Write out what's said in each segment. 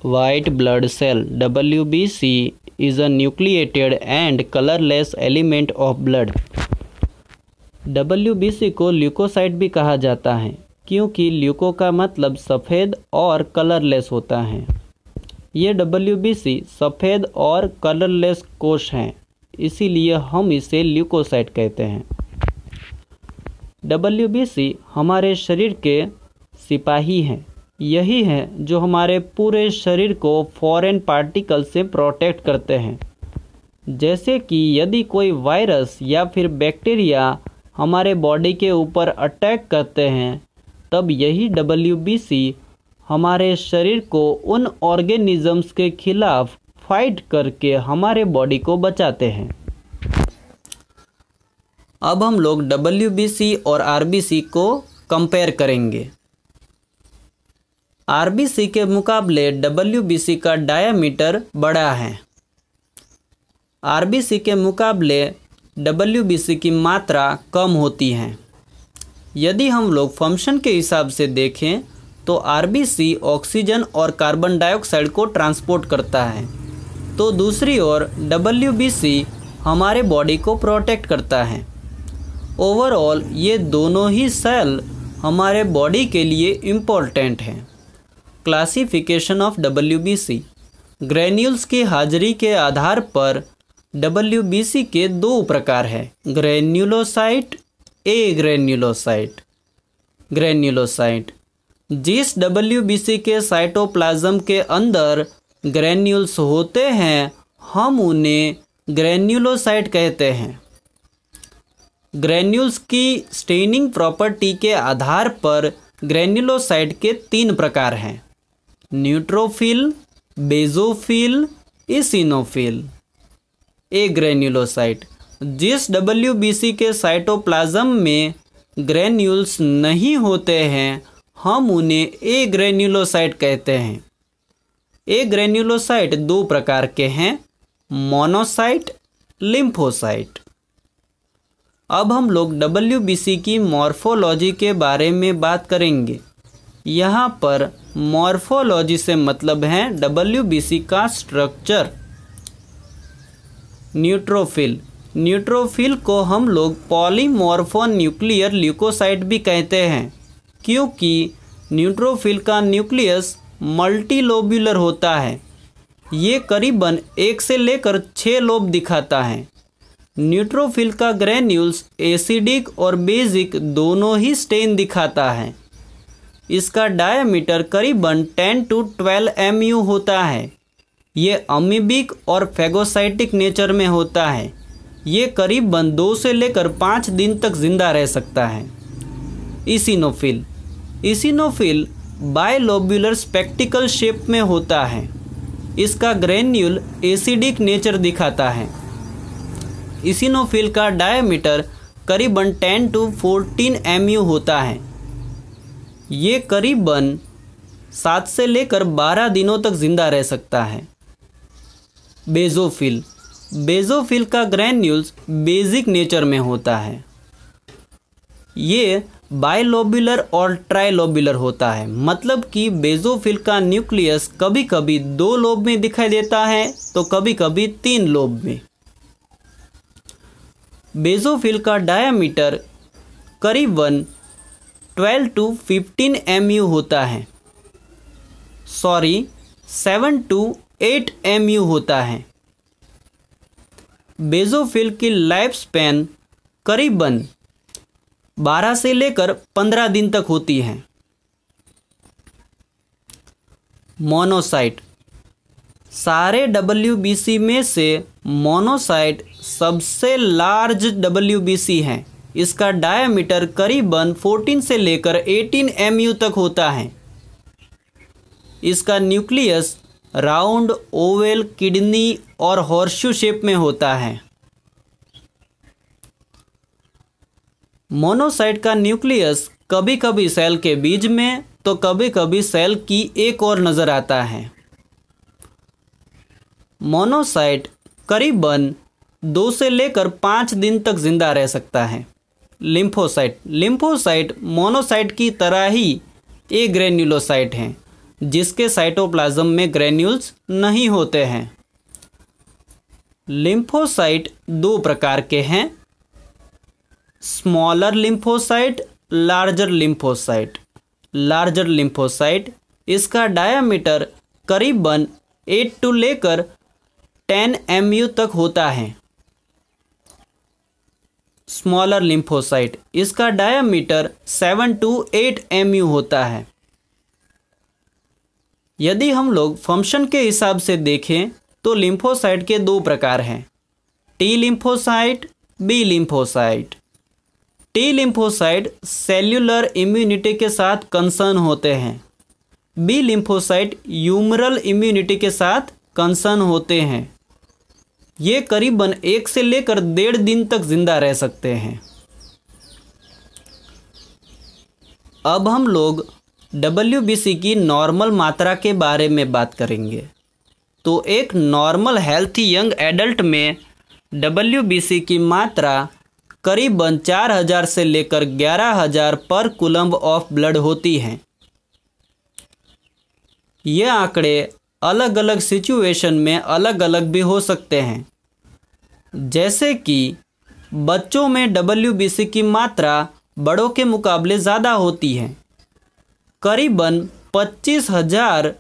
White blood cell WBC is a nucleated and colorless element of blood. WBC को leucocyte भी कहा जाता है क्योंकि ल्यूको का मतलब सफ़ेद और कलरलेस होता है। ये WBC सफ़ेद और कलरलेस कोश हैं, इसीलिए हम इसे ल्यूकोसाइट कहते हैं। WBC हमारे शरीर के सिपाही हैं। यही है जो हमारे पूरे शरीर को फॉरेन पार्टिकल से प्रोटेक्ट करते हैं। जैसे कि यदि कोई वायरस या फिर बैक्टीरिया हमारे बॉडी के ऊपर अटैक करते हैं, तब यही WBC हमारे शरीर को उन ऑर्गेनिजम्स के खिलाफ फाइट करके हमारे बॉडी को बचाते हैं। अब हम लोग WBC और RBC को कंपेयर करेंगे। RBC के मुकाबले WBC का डायामीटर बड़ा है। RBC के मुकाबले WBC की मात्रा कम होती है। यदि हम लोग फंक्शन के हिसाब से देखें तो RBC ऑक्सीजन और कार्बन डाइऑक्साइड को ट्रांसपोर्ट करता है, तो दूसरी ओर WBC हमारे बॉडी को प्रोटेक्ट करता है। ओवरऑल ये दोनों ही सेल हमारे बॉडी के लिए इम्पोर्टेंट हैं। Classification of WBC। ग्रैन्यूल्स की हाजिरी के आधार पर WBC के दो प्रकार हैं, ग्रैन्युलोसाइट, ए ग्रैन्युलोसाइट। ग्रैन्युलोसाइट जिस WBC के साइटोप्लाज्म के अंदर ग्रैन्यूल्स होते हैं, हम उन्हें ग्रैन्युलोसाइट कहते हैं। ग्रैन्यूल्स की स्टेनिंग प्रॉपर्टी के आधार पर ग्रैन्युलोसाइट के 3 प्रकार हैं, न्यूट्रोफिल, बेजोफिल, इसिनोफिल। ए ग्रैन्युलोसाइट जिस WBC के साइटोप्लाज्म में ग्रैन्यूल्स नहीं होते हैं, हम उन्हें ए ग्रैन्युलोसाइट कहते हैं। ए ग्रैन्युलोसाइट 2 प्रकार के हैं, मोनोसाइट, लिम्फोसाइट। अब हम लोग WBC की मॉर्फोलॉजी के बारे में बात करेंगे। यहाँ पर मॉर्फोलॉजी से मतलब है WBC का स्ट्रक्चर। न्यूट्रोफिल, न्यूट्रोफिल को हम लोग पॉलीमॉर्फोन्यूक्लियर ल्यूकोसाइट भी कहते हैं, क्योंकि न्यूट्रोफिल का न्यूक्लियस मल्टीलोब्यूलर होता है। ये करीबन 1 से लेकर 6 लोब दिखाता है। न्यूट्रोफिल का ग्रैन्यूल्स एसिडिक और बेसिक दोनों ही स्टेन दिखाता है। इसका डायमीटर करीबन 10 to 12 mu होता है। ये अमीबिक और फेगोसाइटिक नेचर में होता है। ये करीबन 2 से लेकर 5 दिन तक जिंदा रह सकता है। इसिनोफिल, इसिनोफिल बायलोब्यूलर स्पेक्टिकल शेप में होता है। इसका ग्रैन्यूल एसिडिक नेचर दिखाता है। इसिनोफिल का डायमीटर करीबन 10 to 14 mu होता है। ये करीबन 7 से लेकर 12 दिनों तक जिंदा रह सकता है। बेजोफिल, बेजोफिल का ग्रैन्यूल्स बेसिक नेचर में होता है। ये बायलोब्यूलर और ट्राइलोब्यूलर होता है, मतलब कि बेजोफिल का न्यूक्लियस कभी कभी 2 लोब में दिखाई देता है तो कभी कभी 3 लोब में। बेजोफिल का डायमीटर करीबन 12 to 15 mu होता है, 7 to 8 mu होता है। बेजोफिल की लाइफ स्पैन करीबन 12 से लेकर 15 दिन तक होती है। मोनोसाइट, सारे WBC में से मोनोसाइट सबसे लार्ज WBC है। इसका डायमीटर करीबन 14 से लेकर 18 mu तक होता है। इसका न्यूक्लियस राउंड, ओवल, किडनी और हॉर्सशू शेप में होता है। मोनोसाइट का न्यूक्लियस कभी कभी सेल के बीच में तो कभी कभी सेल की एक ओर नज़र आता है। मोनोसाइट करीबन 2 से लेकर 5 दिन तक जिंदा रह सकता है। लिम्फोसाइट, लिम्फोसाइट मोनोसाइट की तरह ही ए ग्रैन्युलोसाइट हैं। जिसके साइटोप्लाज्म में ग्रेन्यूल्स नहीं होते हैं। लिम्फोसाइट दो प्रकार के हैं, smaller lymphocyte, larger lymphocyte. Larger lymphocyte इसका डायामीटर करीबन 8 to लेकर 10 mu तक होता है। स्मॉलर लिम्फोसाइट इसका डायामीटर 7 to 8 mu होता है। यदि हम लोग फंक्शन के हिसाब से देखें तो लिम्फोसाइट के दो प्रकार हैं, T lymphocyte, B lymphocyte. T lymphocyte cellular immunity के साथ कंसर्न होते हैं, बी लिम्फोसाइट ह्यूमरल इम्यूनिटी के साथ कंसर्न होते हैं। ये करीबन 1 से लेकर 1.5 दिन तक जिंदा रह सकते हैं। अब हम लोग WBC की नॉर्मल मात्रा के बारे में बात करेंगे। तो एक नॉर्मल हेल्थी यंग एडल्ट में WBC की मात्रा करीबन 4000 से लेकर 11000 पर कूलम्ब ऑफ ब्लड होती हैं। ये आंकड़े अलग अलग सिचुएशन में अलग अलग भी हो सकते हैं, जैसे कि बच्चों में WBC की मात्रा बड़ों के मुकाबले ज़्यादा होती है, करीबन 25,000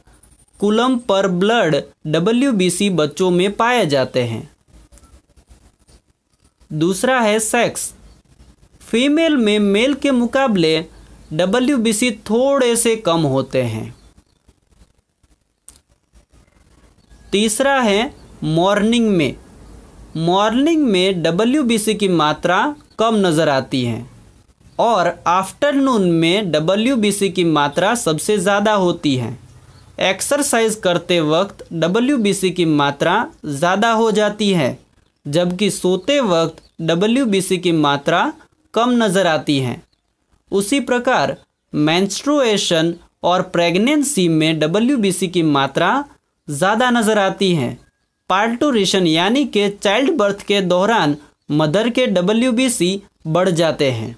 कूलम्ब पर ब्लड WBC बच्चों में पाए जाते हैं। दूसरा है सेक्स, फीमेल में मेल के मुकाबले WBC थोड़े से कम होते हैं। तीसरा है मॉर्निंग में WBC की मात्रा कम नज़र आती है और आफ्टरनून में WBC की मात्रा सबसे ज़्यादा होती है। एक्सरसाइज करते वक्त WBC की मात्रा ज़्यादा हो जाती है, जबकि सोते वक्त WBC की मात्रा कम नज़र आती है। उसी प्रकार मेंस्ट्रुएशन और प्रेगनेंसी में WBC की मात्रा ज़्यादा नज़र आती है। पार्टूरेशन यानी कि चाइल्ड बर्थ के दौरान मदर के WBC बढ़ जाते हैं।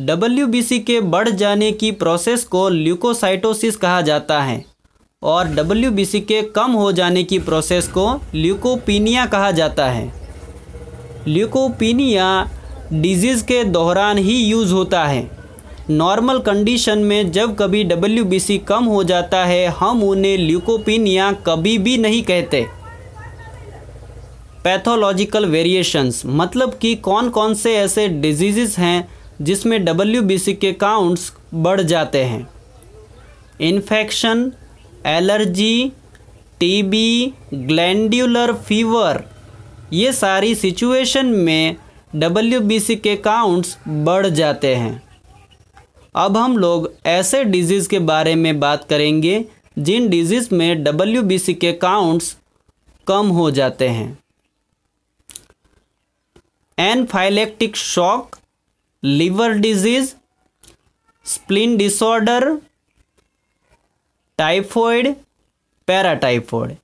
WBC के बढ़ जाने की प्रोसेस को ल्यूकोसाइटोसिस कहा जाता है और WBC के कम हो जाने की प्रोसेस को ल्यूकोपीनिया कहा जाता है। ल्यूकोपीनिया डिजीज़ के दौरान ही यूज़ होता है। नॉर्मल कंडीशन में जब कभी WBC कम हो जाता है हम उन्हें ल्यूकोपीनिया कभी भी नहीं कहते। पैथोलॉजिकल वेरिएशंस मतलब कि कौन कौन से ऐसे डिजीज़ हैं जिसमें WBC के काउंट्स बढ़ जाते हैं। Infection, allergy, TB, glandular fever, ये सारी सिचुएशन में WBC के काउंट्स बढ़ जाते हैं। अब हम लोग ऐसे डिजीज़ के बारे में बात करेंगे जिन डिजीज़ में WBC के काउंट्स कम हो जाते हैं। Anaphylactic shock, liver disease, spleen disorder, typhoid, paratyphoid,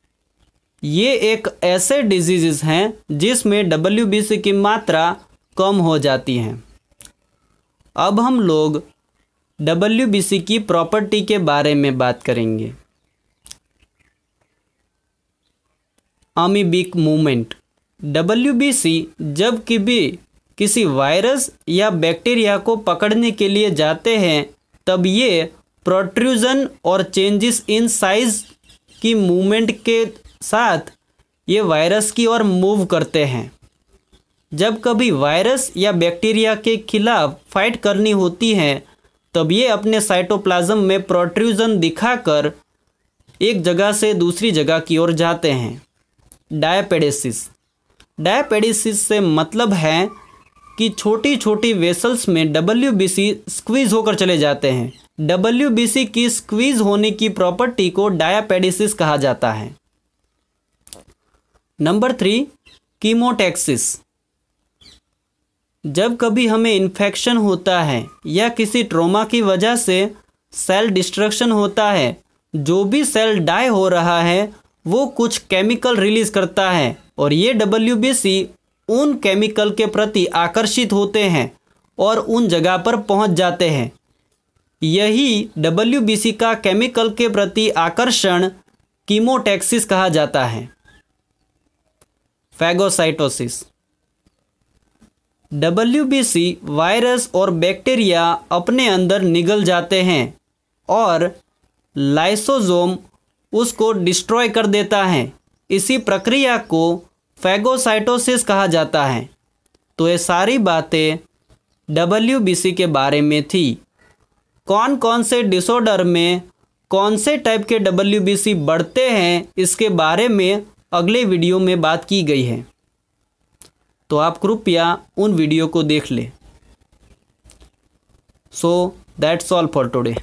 ये एक ऐसे डिजीज़ हैं जिसमें WBC की मात्रा कम हो जाती हैं। अब हम लोग WBC की प्रॉपर्टी के बारे में बात करेंगे। अमीबिक मूवमेंट, WBC जब भी किसी वायरस या बैक्टीरिया को पकड़ने के लिए जाते हैं तब ये प्रोट्रूजन और चेंजेस इन साइज की मूवमेंट के साथ ये वायरस की ओर मूव करते हैं। जब कभी वायरस या बैक्टीरिया के खिलाफ फाइट करनी होती है तब ये अपने साइटोप्लाज्म में प्रोट्रूजन दिखाकर एक जगह से दूसरी जगह की ओर जाते हैं। डायपेडेसिस, डायपेडेसिस से मतलब है कि छोटी छोटी वेसल्स में WBC स्क्वीज होकर चले जाते हैं। WBC की स्क्वीज होने की प्रॉपर्टी को डायपेडेसिस कहा जाता है। नंबर 3, कीमोटैक्सिस, जब कभी हमें इन्फेक्शन होता है या किसी ट्रॉमा की वजह से सेल डिस्ट्रक्शन होता है, जो भी सेल डाई हो रहा है वो कुछ केमिकल रिलीज करता है और ये WBC उन केमिकल के प्रति आकर्षित होते हैं और उन जगह पर पहुंच जाते हैं। यही WBC का केमिकल के प्रति आकर्षण कीमोटैक्सिस कहा जाता है। फैगोसाइटोसिस। WBC वायरस और बैक्टीरिया अपने अंदर निगल जाते हैं और लाइसोसोम उसको डिस्ट्रॉय कर देता है। इसी प्रक्रिया को फैगोसाइटोसिस कहा जाता है। तो ये सारी बातें WBC के बारे में थी। कौन कौन से डिसऑर्डर में कौन से टाइप के WBC बढ़ते हैं, इसके बारे में अगले वीडियो में बात की गई है, तो आप कृपया उन वीडियो को देख लें। So that's all for today.